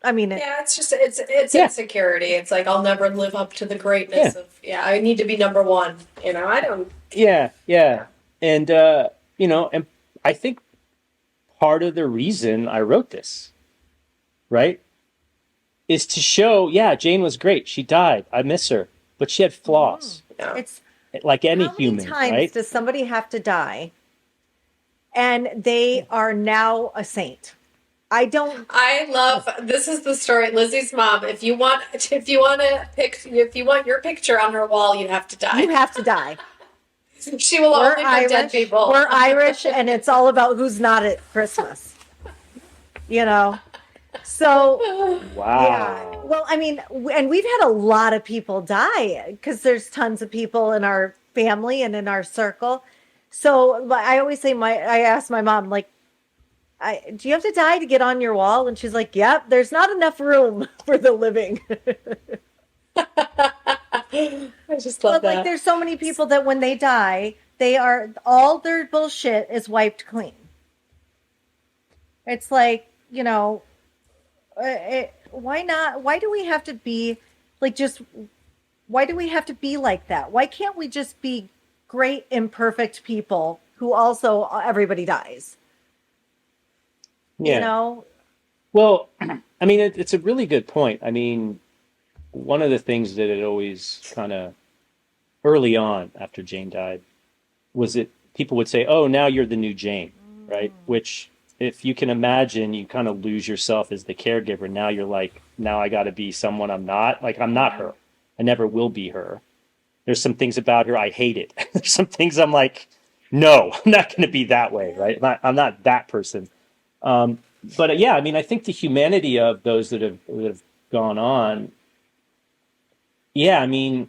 I mean, Yeah, it's just it's Yeah. insecurity. It's like I'll never live up to the Yeah. greatness of I need to be number one. I don't. Yeah. And and I think part of the reason I wrote this, right, is to show, yeah, Jane was great. She died. I miss her, but she had flaws, Yeah. it's like any how many human, times right? does somebody have to die and they are now a saint? I don't. I love this is the story. Lizzie's mom. If you want your picture on her wall, you have to You die. have to die. She will We're only put dead Irish. people. We're Irish, and it's all about who's not at Christmas. You know. So Wow. yeah. Well, I mean, and we've had a lot of people die because there's tons of people in our family and in our circle. So I always say I ask my mom like, do you have to die to get on your wall? And she's like, yep, there's not enough room for the living. I just love But like, that. there's so many people that when they die, they are all their bullshit is wiped clean. It's like, why not? Why do we have to be like just? Why do we have to be like that? Why can't we just be great, imperfect people who also everybody dies? Yeah. You know? Well, I mean, it's a really good point. I mean, one of the things that it always kind of early on after Jane died was that people would say, "Oh, now you're the new Jane," right? Which, if you can imagine, you kind of lose yourself as the caregiver. Now you're like, now I got to be someone I'm not. Like, I'm not her. I never will be her. There's some things about her I hate it. There's some things I'm like, no, I'm not going to be that way, right? I'm not that person. But yeah, I mean, I think the humanity of those that have gone on. Yeah, I mean,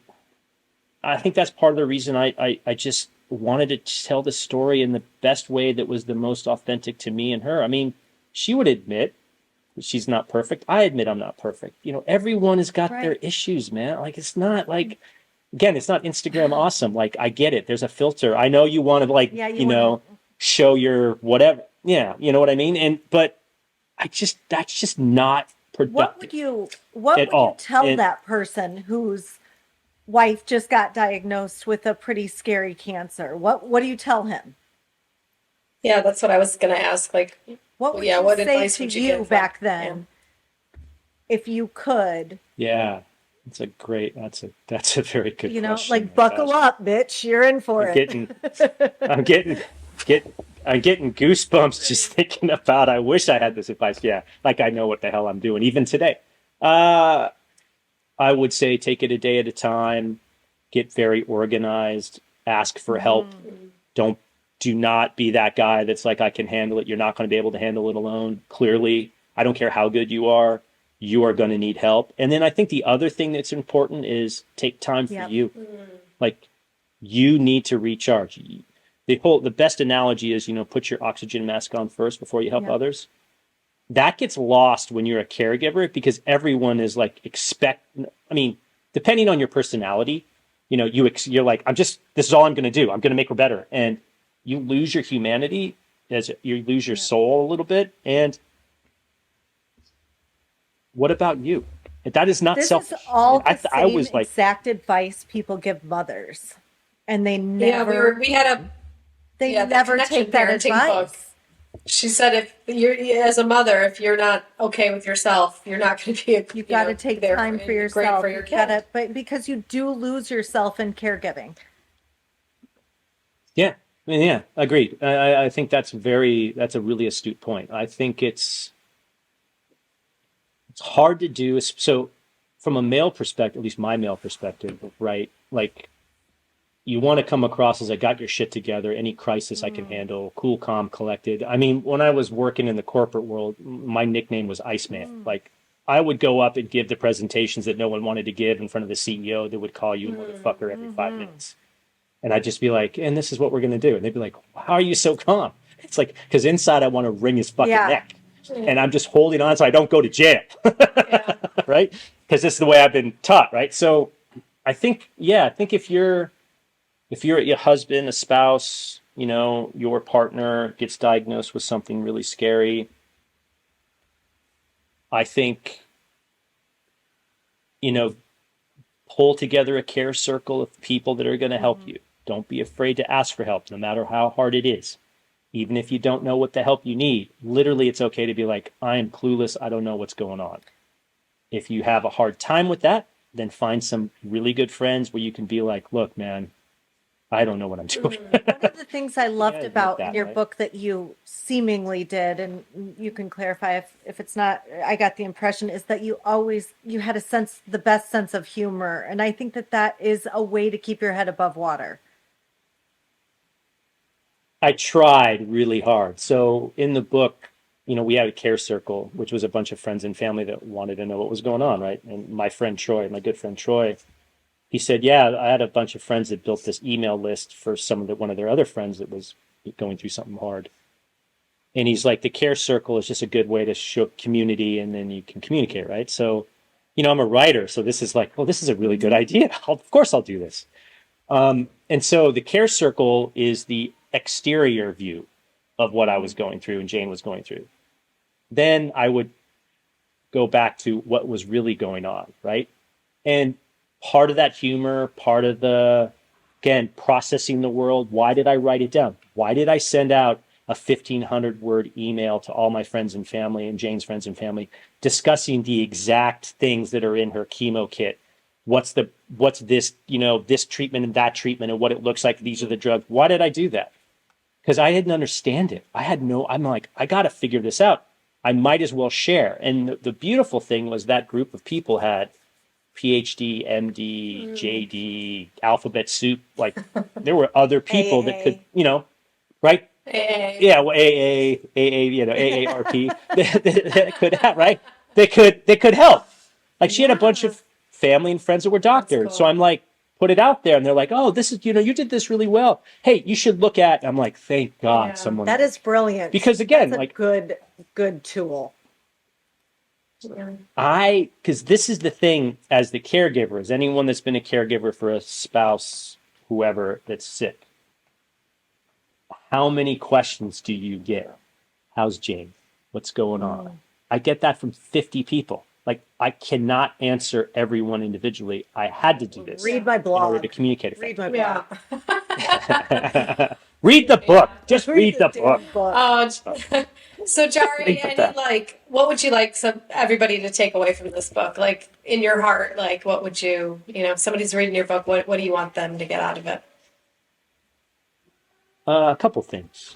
I think that's part of the reason I just wanted to tell the story in the best way that was the most authentic to me and her. I mean, she would admit that she's not perfect. I admit I'm not perfect. Everyone has got their Right. issues, man. Like, it's not like, again, it's not Instagram awesome. Like, I get it. There's a filter. I know you want to, like, Yeah, you want to. show your whatever. Yeah, you know what I mean? But that's just not What productive would you at all. tell And that person whose wife just got diagnosed with a pretty scary cancer? What do you tell him? Yeah, that's what I was gonna ask. Like, What would yeah, you what say advice to would you you give them? back then if you could? yeah, that's a very good question. Like My buckle gosh. up, bitch, you're in for I'm it. getting I'm getting get I'm getting goosebumps just thinking about. I wish I had this advice. Yeah, like I know what the hell I'm doing even today. Uh, I would say take it a day at a time. Get very organized. Ask for help. Don't do not be that guy that's like, I can handle it. You're not going to be able to handle it alone. Clearly, I don't care how good you are going to need help. And then I think the other thing that's important is take time for Yep. you. Like, you need to recharge. The best analogy is, put your oxygen mask on first before you help Yep. others. That gets lost when you're a caregiver because everyone is like I mean, depending on your personality, you're like, this is all I'm going to do. I'm going to make her better. And you lose your humanity as you lose your soul a little bit. And what about you? That is not This is selfish. all And the I same was like, exact advice people give mothers. And they Yeah, never we had a they the never connection take that parenting book. advice. She said, if you're as a mother, if you're not okay with yourself, you're not going to be You've got to take there time for and yourself. great for your You've kid. gotta, but because you do lose yourself in caregiving. yeah, I mean, yeah, agreed. I think that's a really astute point. I think it's hard to do. So from a male perspective, at least my male perspective, right? Like, you want to come across as I got your shit together, any crisis I can handle, cool, calm, collected. I mean, when I was working in the corporate world, my nickname was Iceman. Like, I would go up and give the presentations that no one wanted to give in front of the CEO that would call you motherfucker every 5 minutes. And I'd just be like, and this is what we're going to do. And they'd be like, how are you so calm? It's like, because inside I want to wring his fucking Yeah. neck. And I'm just holding on so I don't go to jail. Yeah. Right? Because this is the way I've been taught, right? So I think if you're a husband, a spouse, your partner gets diagnosed with something really scary, I think, you know, pull together a care circle of people that are going to help you. Don't be afraid to ask for help, no matter how hard it is. Even if you don't know what the help you need, literally, it's okay to be like, I am clueless. I don't know what's going on. If you have a hard time with that, then find some really good friends where you can be like, look, man, I don't know what I'm doing. One of the things I loved admit about that, in your right? book that you seemingly did, and you can clarify if it's not, I got the impression, is that you had a sense, the best sense of humor. And I think that that is a way to keep your head above water. I tried really hard. So in the book, we had a care circle, which was a bunch of friends and family that wanted to know what was going on, right? And my friend Troy, my good friend Troy, he said, yeah, I had a bunch of friends that built this email list for one of their other friends that was going through something hard. And he's like, the care circle is just a good way to show community, and then you can communicate, right? So, I'm a writer, so this is like, well, this is a really good idea. Of course I'll do this. And so the care circle is the exterior view of what I was going through and Jane was going through. Then I would go back to what was really going on, right? And part of that humor, part of again, processing the world. Why did I write it down? Why did I send out a 1,500-word email to all my friends and family and Jane's friends and family discussing the exact things that are in her chemo kit? What's this, this treatment and that treatment and what it looks like. These are the drugs. Why did I do that? Because I didn't understand it. I'm like, I got to figure this out. I might as well share. And the beautiful thing was that group of people had PhD, MD, JD, alphabet soup. Like there were other people that could, right? AA. Yeah, well, AARP, that could have, right? They could help. Like she had a bunch of family and friends that were doctors. Cool. So I'm like, put it out there, and they're like, oh, this is, you did this really well. Hey, you should look at. I'm like, thank God, someone. That is brilliant. Because again, that's a like good tool. because this is the thing as the caregiver, as anyone that's been a caregiver for a spouse, whoever that's sick. How many questions do you get? How's Jane? What's going on? I get that from 50 people. Like, I cannot answer everyone individually. I had to do this Read my blog. in order to communicate. Read my blog. Read the book. Just read the book. So Jarie, what would you like everybody to take away from this book? Like in your heart, like what would you, if somebody's reading your book, what do you want them to get out of it? A couple things.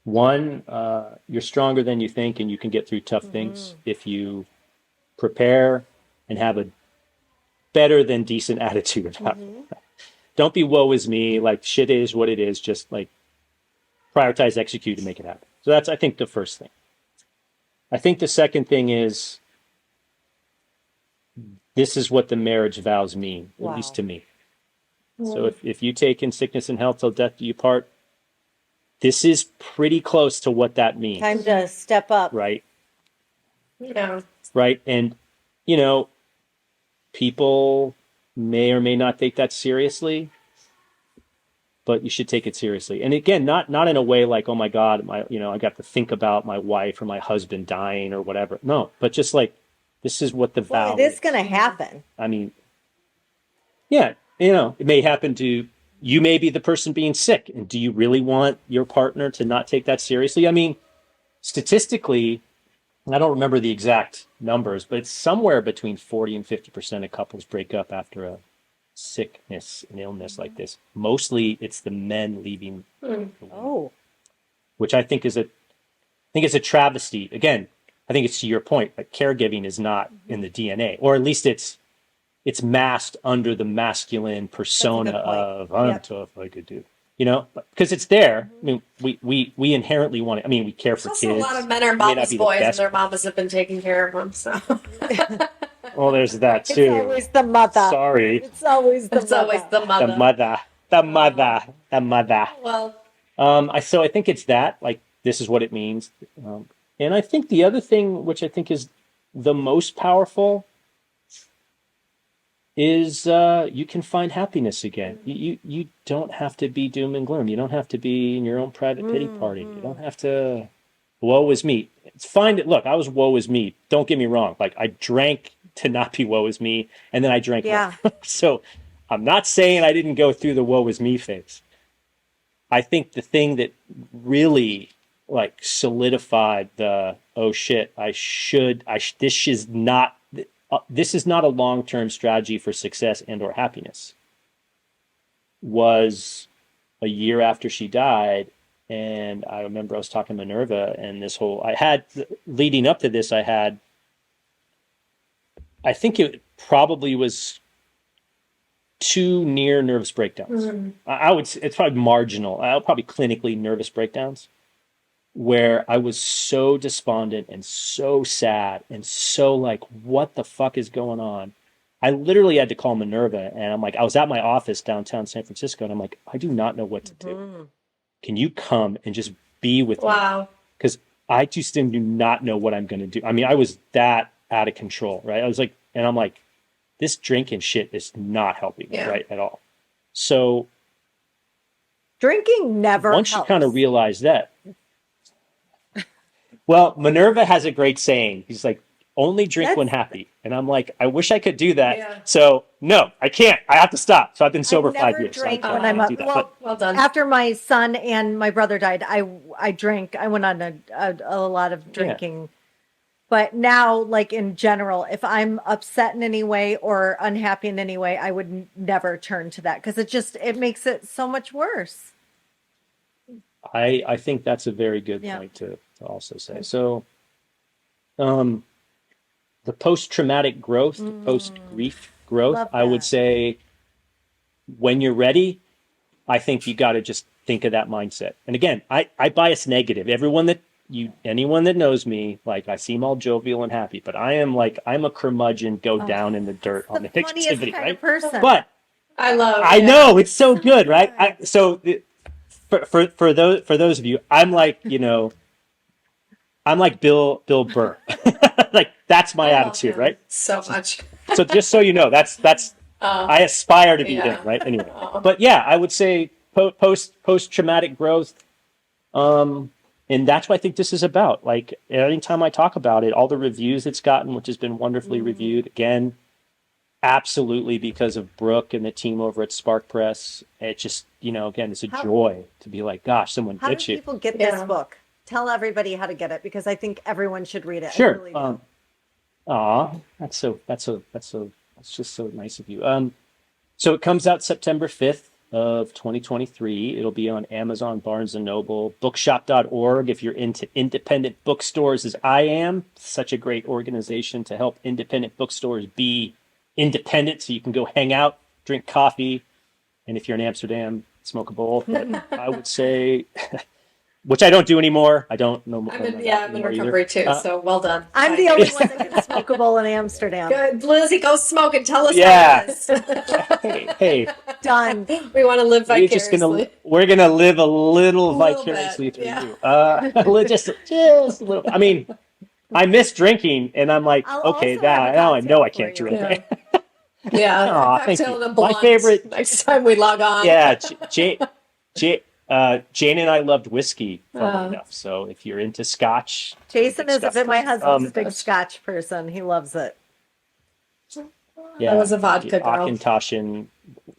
One, you're stronger than you think, and you can get through tough things if you prepare and have a better than decent attitude about it. Don't be woe is me, like shit is what it is, just like prioritize, execute, and make it happen. So that's, I think, the first thing. I think the second thing is this is what the marriage vows mean, at least to me. So if you take in sickness and health till death do you part, this is pretty close to what that means. Time to step up. Right? Yeah. Right? And, people may or may not take that seriously, but you should take it seriously. And again, not in a way like, oh my God, I got to think about my wife or my husband dying or whatever. No, but just like, this is what the vow It is going to happen. I mean, yeah, it may happen to you, may be the person being sick. And do you really want your partner to not take that seriously? I mean, statistically, I don't remember the exact numbers, but it's somewhere between 40 and 50% of couples break up after a sickness, an illness like this. Mostly it's the men leaving the woman, which I think is a travesty. Again, I think it's to your point, like caregiving is not in the DNA, or at least it's masked under the masculine persona of I'm tough, I could do, because it's there. I mean, we inherently want it. I mean, we care for kids. Also, a lot of men are mama's boys, and their mamas have been taking care of them. So, well, there's that too. It's always the mother. Sorry, it's always the mother. The mother. Well, so I think it's that. Like, this is what it means, and I think the other thing, which I think is the most powerful, is you can find happiness again. You don't have to be doom and gloom. You don't have to be in your own private pity party. You don't have to woe is me. It's fine. Look, I was woe is me. Don't get me wrong. Like I drank to not be woe is me, and then I drank Yeah. more. So I'm not saying I didn't go through the woe is me phase. I think the thing that really like solidified the oh shit, this is not a long-term strategy for success and or happiness, was a year after she died. And I remember I was talking to Minerva, and leading up to this, I think it probably was 2 near nervous breakdowns. It's probably marginal. Probably clinically nervous breakdowns, where I was so despondent and so sad and so like, what the fuck is going on? I literally had to call Minerva, and I'm like, I was at my office downtown San Francisco, and I'm like, I do not know what to do. Can you come and just be with me? Wow. Because I just do not know what I'm going to do. I mean, I was that out of control, right? I was like, and I'm like, this drinking shit is not helping me, right, at all. So Drinking never once helps. you kind of realize that, well, Minerva has a great saying. He's like, only drink when happy. And I'm like, I wish I could do that. Yeah. So no, I can't. I have to stop. So I've been sober I never 5 years. drank so when I I'm can't up. do that. Well, Well done. after my son and my brother died, I drank. I went on a lot of drinking. But now, like in general, if I'm upset in any way or unhappy in any way, I would never turn to that because it makes it so much worse. I think that's a very good point to also say. So, the post-traumatic growth, the post-grief growth, I would say when you're ready, I think you got to just think of that mindset. And again, I bias negative. Anyone that knows me, like I seem all jovial and happy, but I'm a curmudgeon, go down in the dirt on the negativity, right? Person. But I know it's so good, right? For those of you, I'm like Bill Burr. Like that's my attitude, right? So much. So just so you know, that's I aspire to be him, right? Anyway, but yeah, I would say post traumatic growth, and that's what I think this is about. Like anytime I talk about it, all the reviews it's gotten, which has been wonderfully reviewed, again, absolutely because of Brooke and the team over at Spark Press. It just again, it's a joy to be like, gosh, someone How gets do you. people get this book? Tell everybody how to get it because I think everyone should read it. Sure. I really do. That's just so nice of you. So it comes out September 5th of 2023. It'll be on Amazon, Barnes and Noble, bookshop.org. If you're into independent bookstores as I am, such a great organization to help independent bookstores be independent so you can go hang out, drink coffee. And if you're in Amsterdam, smoke a bowl. I would say, which I don't do anymore. I don't know. I'm in recovery too, so well done. I'm the only one that can smoke a bowl in Amsterdam. Good. Lizzy, go smoke and tell us how it is. Hey, Done. We want to live vicariously. We're gonna live a little vicariously through you. Just a little. I mean, I miss drinking, and I'm like, okay, now I know I can't do anything. Yeah, thank you. And a My blunt favorite. next time we log on. Yeah, Jane and I loved whiskey, funnily enough. So if you're into Scotch, Jason is a bit. My husband's a big Scotch person. He loves it. Yeah, I was a vodka girl. Akintoshin.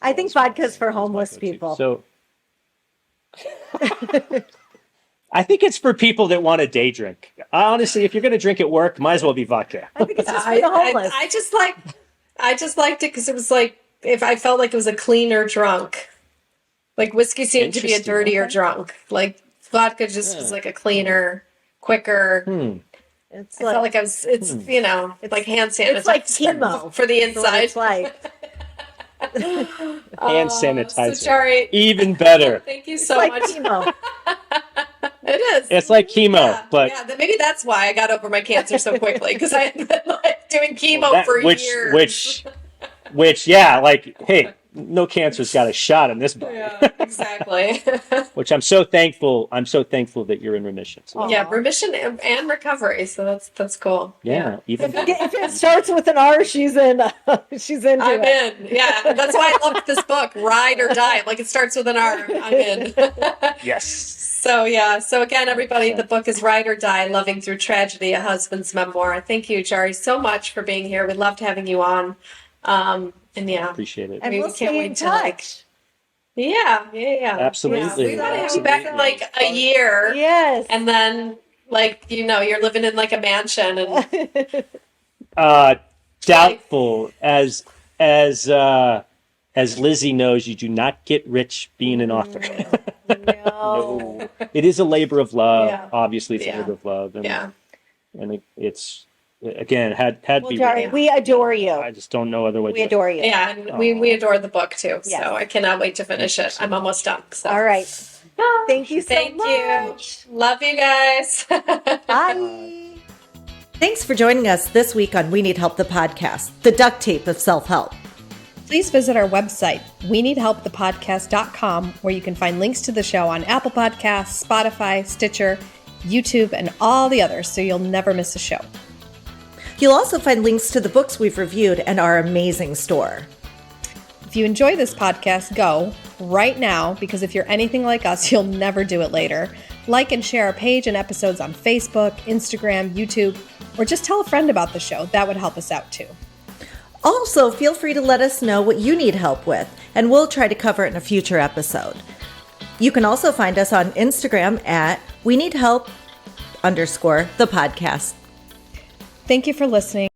I think vodka's for homeless people. So I think it's for people that want to day drink. Honestly, if you're going to drink at work, might as well be vodka. I think it's just for the homeless. I just liked it because it was like if I felt like it was a cleaner drunk. Like whiskey seemed to be a dirtier drunk. Like vodka just was like a cleaner, quicker. I felt like I was. It's like hand sanitizer. It's like chemo for the inside. It's like hand sanitizer. So Jarie, even better. Thank you so like much. chemo. It is. It's like chemo, but maybe that's why I got over my cancer so quickly because I had been like doing chemo for years. Which, yeah, like, hey, no cancer's got a shot in this body. Yeah, exactly. Which I'm so thankful. I'm so thankful that you're in remission. So. Yeah, remission and recovery. So that's cool. Yeah, even If it starts with an R, she's in. She's into I'm it. in. Yeah, that's why I loved this book, Ride or Die. Like it starts with an R. I'm in. yes. So yeah. So again, everybody, the book is Ride or Die: Loving Through Tragedy, a Husband's Memoir. Thank you, Jarie, so much for being here. We loved having you on. And yeah, Appreciate it. And we we'll can't stay wait in to, like, touch. yeah. Absolutely. We gotta have you Absolutely. back in like a year. Yes. And then, like, you're living in like a mansion and Doubtful. As Lizzy knows, you do not get rich being an author. No. It is a labor of love. Yeah. Obviously, it's a Yeah. labor of love, and yeah. it's again had Well, to be Jarie, written. we adore you. I just don't know other way. We to adore you. Yeah, and we adore the book too. Yes. So I cannot wait to finish it. I'm almost done. So. All right. Thank you so Thank much. you. Love you guys. Bye. Thanks for joining us this week on We Need Help, the podcast, the duct tape of self-help. Please visit our website, weneedhelpthepodcast.com, where you can find links to the show on Apple Podcasts, Spotify, Stitcher, YouTube, and all the others, so you'll never miss a show. You'll also find links to the books we've reviewed and our amazing store. If you enjoy this podcast, go right now, because if you're anything like us, you'll never do it later. Like and share our page and episodes on Facebook, Instagram, YouTube, or just tell a friend about the show. That would help us out too. Also, feel free to let us know what you need help with, and we'll try to cover it in a future episode. You can also find us on Instagram at weneedhelp_the podcast. Thank you for listening.